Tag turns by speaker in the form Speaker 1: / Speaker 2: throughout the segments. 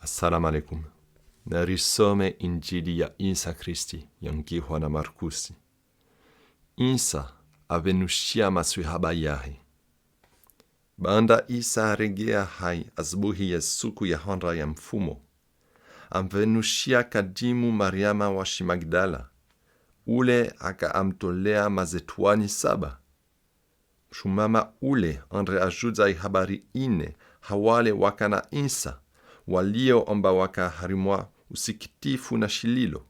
Speaker 1: Assalamu alaikum. Narisome Injili ya Isa Kristi yangiwa na Markusi. Isa avenushia maswahaba yake. Baada Isa arejea hai asubuhi ya siku ya kwanza ya mfumo, amvenushia kadimu Mariama wa Magdala, ule akaamtolea mazetwani 7. Mshumama ule andre ajuza habari ine hawale wakana Isa, walioomba wakaharimwa usikitifu na shililo.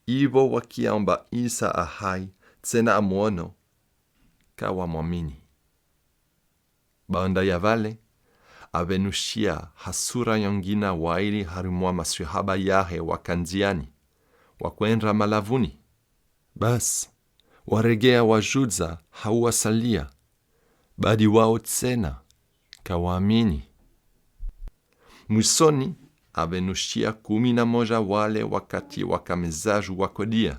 Speaker 1: Ivo wakiaomba Isa ahai tena amuono, kawa mwamini. Baada ya vale, avenushia hasura yongina waili harimwa maswahaba yahe wakanziani, wakwenda malavuni. Bas, waregea wajuza hawasalia, badi wao tena, kawaamini. Mwisoni, avenushia 11 wale wakati wakamezaju wakodia.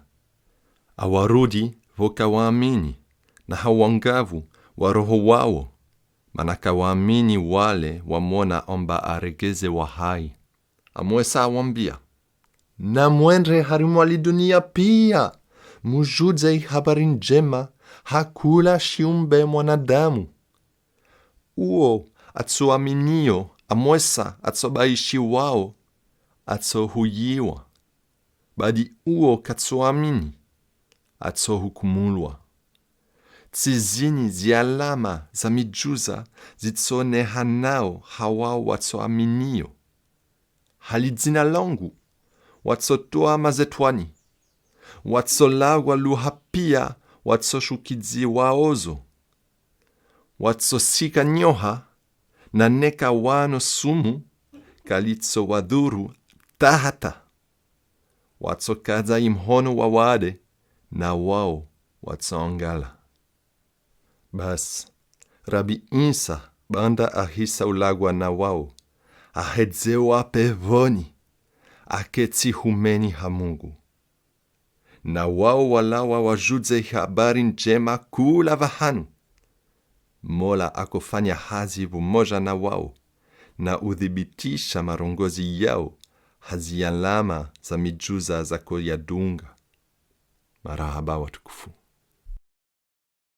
Speaker 1: Awarudi vokawaamini, na hawangavu wa roho wao, manaka waamini wale wamona omba aregeze wa hai. Amwesa awambia, na mwendre harimwali dunia pia, mujuze habari njema, hakula shiumbe mwanadamu. Uo atsoaminio, amwesa atsobaishi wao, atsohuyiwa. Badi uo katsoamini, atsohukumulwa. Tsizini zialama za mijuza zitsonehanao hawa watsoaminio. Halidzina langu, watsotoa mazetwani. Watsolagwa luhapia watsoshukizi waozo. Watsosika nyoha na neka wano sumu kalitso wadhuru tahata. Watsokaza imhono wawade na wao watsoangala. Bas, Rabi Isa banda ahisa ulagwa na wao, ahedzewa pevoni, aketsi humeni ha Mungu. Na wao walawa wajuze habari njema kula vahanu. Mola akofanya hazi vumoja na wao, na udhibitisha marongozi yao hazialama za mijuza za koyadunga. Marahaba watukufu.